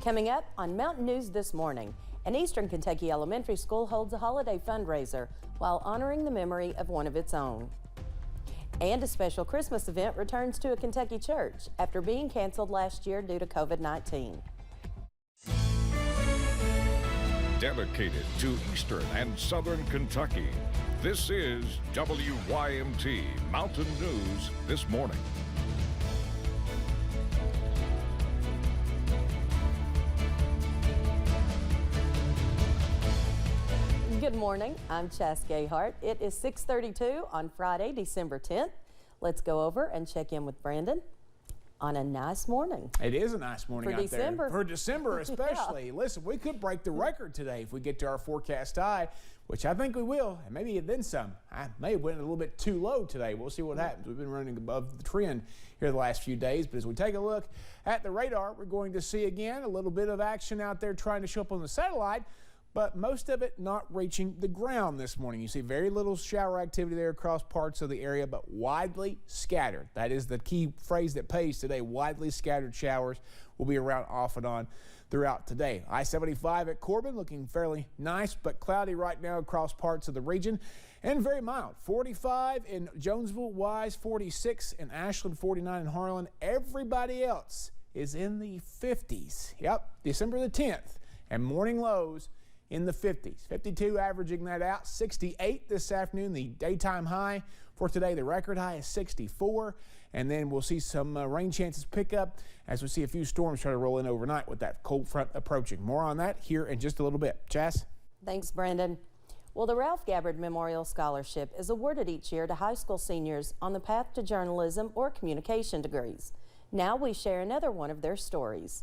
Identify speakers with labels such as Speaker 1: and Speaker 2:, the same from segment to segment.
Speaker 1: Coming up on Mountain News this morning, an Eastern Kentucky elementary school holds a holiday fundraiser while honoring the memory of one of its own. And a special Christmas event returns to a Kentucky church after being canceled last year due to COVID-19.
Speaker 2: Dedicated to Eastern and Southern Kentucky, this is WYMT Mountain News this morning.
Speaker 1: Good morning, I'm Chas Gayhart. It is 6:32 on Friday, December 10th. Let's go over and check in with Brandon on a nice morning.
Speaker 3: It is a nice morning
Speaker 1: For
Speaker 3: out
Speaker 1: December.
Speaker 3: there. For December especially. Yeah. Listen, we could break the record today if we get to our forecast high, which I think we will, and maybe then some. I may have went a little bit too low today. We'll see what happens. We've been running above the trend here the last few days, but as we take a look at the radar, we're going to see again a little bit of action out there trying to show up on the satellite, but most of it not reaching the ground this morning. You see very little shower activity there across parts of the area, but widely scattered. That is the key phrase that pays today. Widely scattered showers will be around off and on throughout today. I-75 at Corbin looking fairly nice, but cloudy right now across parts of the region, and very mild. 45 in Jonesville, Wise, 46 in Ashland, 49 in Harlan. Everybody else is in the 50s. Yep, December the 10th, and morning lows in the 50s. 52 averaging that out. 68 this afternoon, the daytime high for today. The record high is 64. And then we'll see some rain chances pick up as we see a few storms try to roll in overnight with that cold front approaching. More on that here in just a little bit. Chas?
Speaker 1: Thanks, Brandon. Well, the Ralph Gabbard Memorial Scholarship is awarded each year to high school seniors on the path to journalism or communication degrees. Now we share another one of their stories.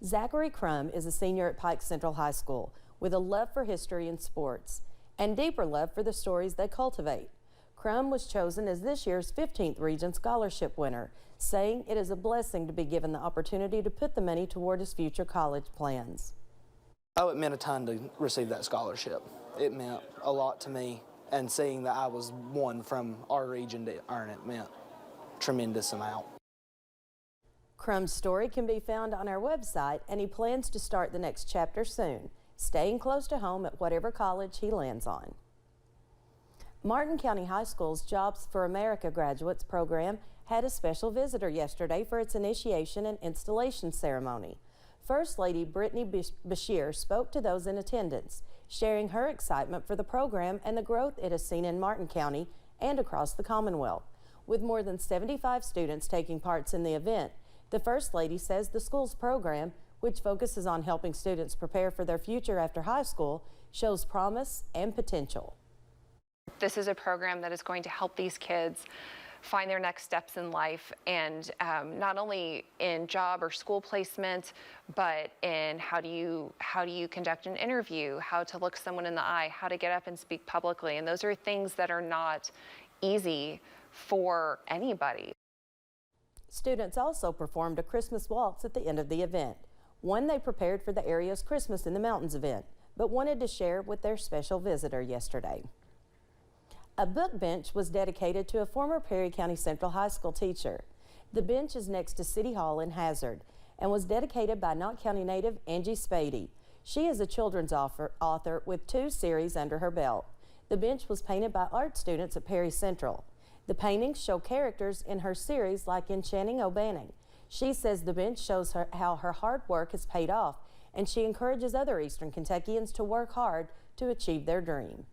Speaker 1: Zachary Crum is a senior at Pike Central High School with a love for history and sports, and deeper love for the stories they cultivate. Crum was chosen as this year's 15th Region Scholarship winner, saying it is a blessing to be given the opportunity to put the money toward his future college plans.
Speaker 4: Oh, it meant a ton to receive that scholarship. It meant a lot to me, and seeing that I was one from our region to earn it meant a tremendous amount.
Speaker 1: Crum's story can be found on our website, and he plans to start the next chapter soon, staying close to home at whatever college he lands on. Martin County High School's Jobs for America graduates program had a special visitor yesterday for its initiation and installation ceremony. First Lady Brittany Bashir spoke to those in attendance, sharing her excitement for the program and the growth it has seen in Martin County and across the Commonwealth. With more than 75 students taking parts in the event, the First Lady says the school's program, which focuses on helping students prepare for their future after high school, shows promise and potential.
Speaker 5: This is a program that is going to help these kids find their next steps in life, and not only in job or school placement, but in how do you conduct an interview, how to look someone in the eye, how to get up and speak publicly. And those are things that are not easy for anybody.
Speaker 1: Students also performed a Christmas waltz at the end of the event, one they prepared for the area's Christmas in the Mountains event, but wanted to share with their special visitor yesterday. A book bench was dedicated to a former Perry County Central High School teacher. The bench is next to City Hall in Hazard and was dedicated by Knott County native Angie Spady. She is a children's author with 2 series under her belt. The bench was painted by art students at Perry Central. The paintings show characters in her series like Enchanting O'Banning. She says the bench shows her how her hard work has paid off, and she encourages other Eastern Kentuckians to work hard to achieve their dream.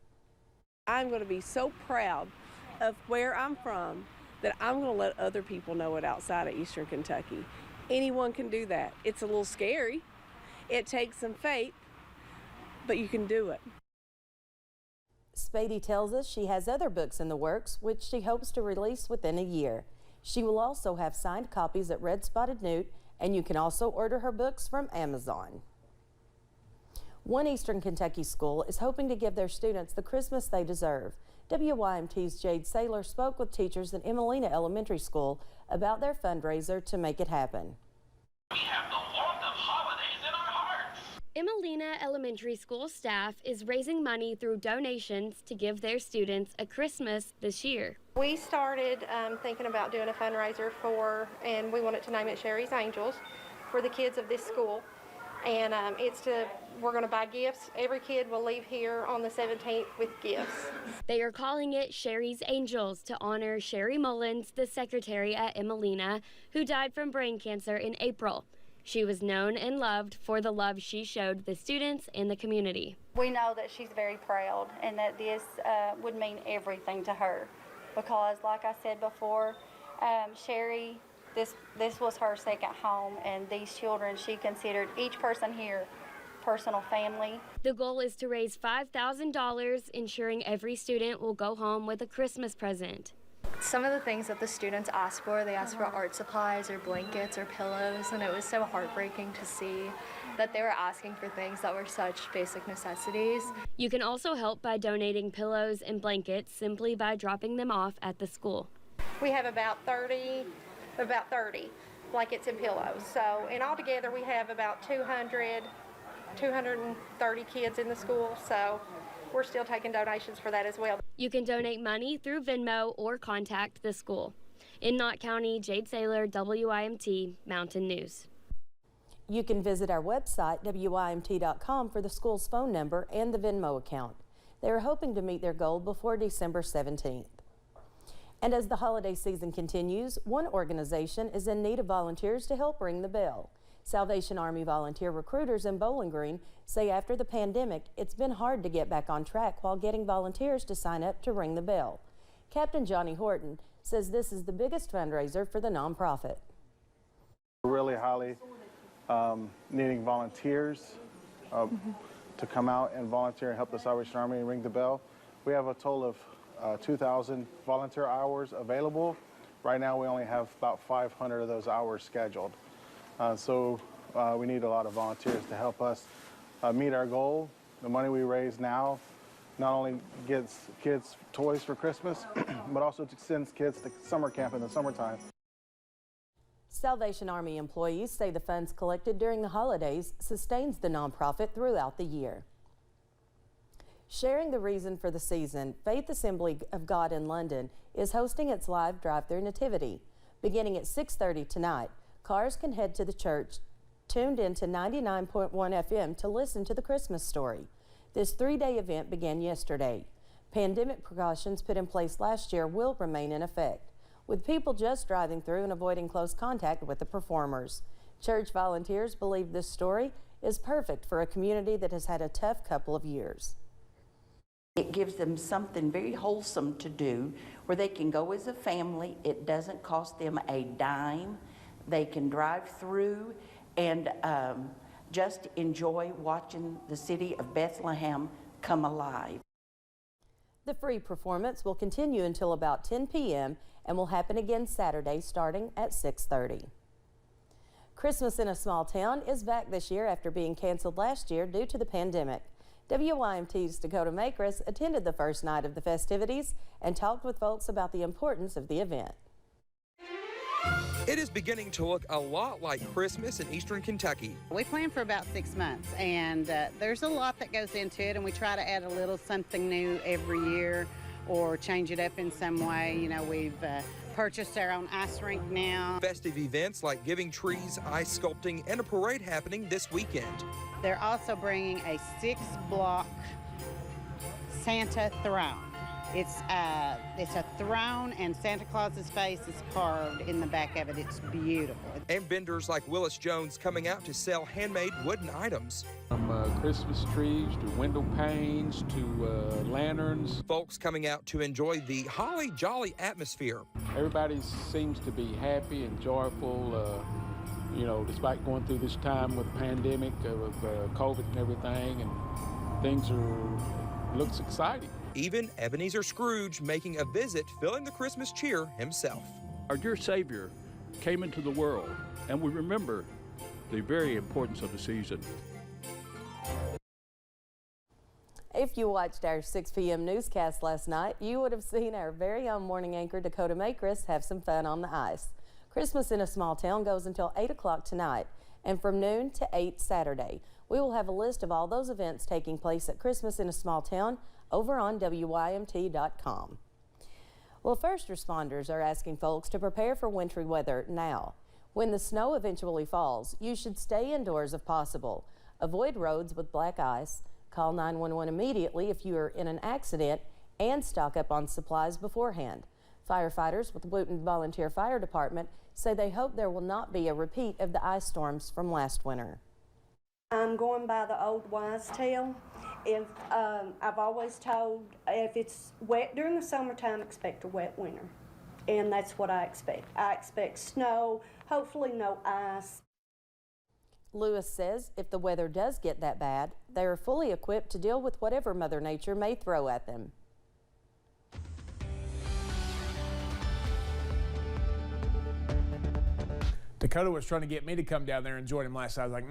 Speaker 6: I'm going to be so proud of where I'm from that I'm going to let other people know it outside of Eastern Kentucky. Anyone can do that. It's a little scary. It takes some faith, but you can do it.
Speaker 1: Spady tells us she has other books in the works, which she hopes to release within a year. She will also have signed copies at Red Spotted Newt, and you can also order her books from Amazon. One Eastern Kentucky school is hoping to give their students the Christmas they deserve. WYMT's Jade Saylor spoke with teachers at Emelina Elementary School about their fundraiser to make it happen.
Speaker 7: We have the warmth of holidays in our hearts.
Speaker 8: Emelina Elementary School staff is raising money through donations to give their students a Christmas this year.
Speaker 9: We started thinking about doing a fundraiser and we wanted to name it Sherry's Angels, for the kids of this school. And we're going to buy gifts. Every kid will leave here on the 17th with gifts.
Speaker 8: They are calling it Sherry's Angels to honor Sherry Mullins, the secretary at Emelina, who died from brain cancer in April. She was known and loved for the love she showed the students and the community.
Speaker 10: We know that she's very proud and that this would mean everything to her because, like I said before, Sherry, this was her second home, and these children, she considered each person here personal family.
Speaker 8: The goal is to raise $5,000, ensuring every student will go home with a Christmas present.
Speaker 11: Some of the things that the students asked for, they asked for art supplies or blankets or pillows, and it was so heartbreaking to see that they were asking for things that were such basic necessities.
Speaker 8: You can also help by donating pillows and blankets simply by dropping them off at the school.
Speaker 9: We have about 30 blankets and pillows. So, and altogether we have about 230 kids in the school. So we're still taking donations for that as well.
Speaker 8: You can donate money through Venmo or contact the school. In Knott County, Jade Saylor, WYMT Mountain News.
Speaker 1: You can visit our website, WYMT.com, for the school's phone number and the Venmo account. They are hoping to meet their goal before December 17th. And as the holiday season continues, one organization is in need of volunteers to help ring the bell. Salvation Army volunteer recruiters in Bowling Green say after the pandemic, it's been hard to get back on track while getting volunteers to sign up to ring the bell. Captain Johnny Horton says this is the biggest fundraiser for the nonprofit.
Speaker 12: We're really highly needing volunteers to come out and volunteer and help the Salvation Army ring the bell. We have a total of 2,000 volunteer hours available. Right now we only have about 500 of those hours scheduled. So we need a lot of volunteers to help us meet our goal. The money we raise now not only gets kids toys for Christmas, but also sends kids to summer camp in the summertime.
Speaker 1: Salvation Army employees say the funds collected during the holidays sustains the nonprofit throughout the year. Sharing the reason for the season, Faith Assembly of God in London is hosting its live drive-thru nativity. Beginning at 6:30 tonight, cars can head to the church tuned into 99.1 FM to listen to the Christmas story. This 3-day event began yesterday. Pandemic precautions put in place last year will remain in effect, with people just driving through and avoiding close contact with the performers. Church volunteers believe this story is perfect for a community that has had a tough couple of years.
Speaker 13: It gives them something very wholesome to do where they can go as a family. It doesn't cost them a dime. They can drive through and just enjoy watching the city of Bethlehem come alive.
Speaker 1: The free performance will continue until about 10 p.m. and will happen again Saturday starting at 6:30. Christmas in a Small Town is back this year after being canceled last year due to the pandemic. WYMT's Dakota Makris attended the first night of the festivities and talked with folks about the importance of the event.
Speaker 14: It is beginning to look a lot like Christmas in Eastern Kentucky.
Speaker 15: We plan for about 6 months, and there's a lot that goes into it, and we try to add a little something new every year or change it up in some way. You know, we've purchased our own ice rink now.
Speaker 14: Festive events like giving trees, ice sculpting, and a parade happening this weekend.
Speaker 15: They're also bringing a 6-block Santa throne. It's a throne, and Santa Claus's face is carved in the back of it. It's beautiful.
Speaker 14: And vendors like Willis Jones coming out to sell handmade wooden items.
Speaker 16: From Christmas trees to window panes to lanterns.
Speaker 14: Folks coming out to enjoy the holly jolly atmosphere.
Speaker 16: Everybody seems to be happy and joyful, you know, despite going through this time with the pandemic, with COVID and everything, and things looks exciting.
Speaker 14: Even Ebenezer Scrooge making a visit, filling the Christmas cheer himself.
Speaker 17: Our dear Savior came into the world, and we remember the very importance of the season.
Speaker 1: If you watched our 6 p.m. newscast last night, you would have seen our very own morning anchor Dakota Makris have some fun on the ice. Christmas in a Small Town goes until 8 o'clock tonight and from noon to 8 Saturday. We will have a list of all those events taking place at Christmas in a Small Town over on WYMT.com. Well, first responders are asking folks to prepare for wintry weather now. When the snow eventually falls, you should stay indoors if possible. Avoid roads with black ice. Call 911 immediately if you are in an accident and stock up on supplies beforehand. Firefighters with the Wootton Volunteer Fire Department say they hope there will not be a repeat of the ice storms from last winter.
Speaker 18: I'm going by the old wise tale. If I've always told, if it's wet during the summertime, expect a wet winter. And that's what I expect. I expect snow, hopefully no ice.
Speaker 1: Lewis says if the weather does get that bad, they are fully equipped to deal with whatever Mother Nature may throw at them.
Speaker 3: Dakota was trying to get me to come down there and join him last night. I was like,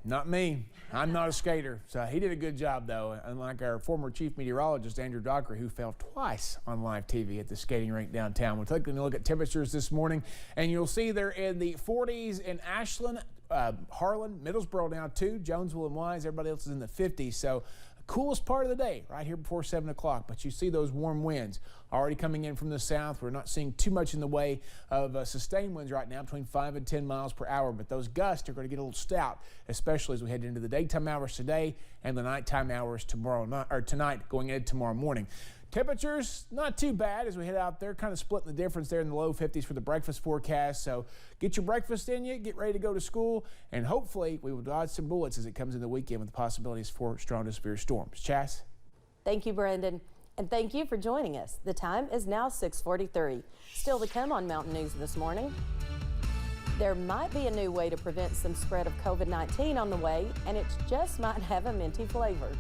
Speaker 3: not me. I'm not a skater. So he did a good job, though. Unlike our former chief meteorologist, Andrew Dockery, who fell twice on live TV at the skating rink downtown. We're taking a look at temperatures this morning, and you'll see they're in the 40s in Ashland, Harlan, Middlesboro now too, Jonesville and Wise. Everybody else is in the 50s. So coolest part of the day right here before 7 o'clock, but you see those warm winds already coming in from the south. We're not seeing too much in the way of sustained winds right now, between 5 and 10 miles per hour, but those gusts are going to get a little stout, especially as we head into the daytime hours today and the nighttime hours tonight going into tomorrow morning. Temperatures not too bad as we head out there, kind of splitting the difference there in the low 50s for the breakfast forecast. So get your breakfast in you, get ready to go to school, and hopefully we will dodge some bullets as it comes in the weekend with the possibilities for strong to severe storms. Chas?
Speaker 1: Thank you, Brendan. And thank you for joining us. The time is now 6:43. Still to come on Mountain News this morning. There might be a new way to prevent some spread of COVID-19 on the way, and it just might have a minty flavor.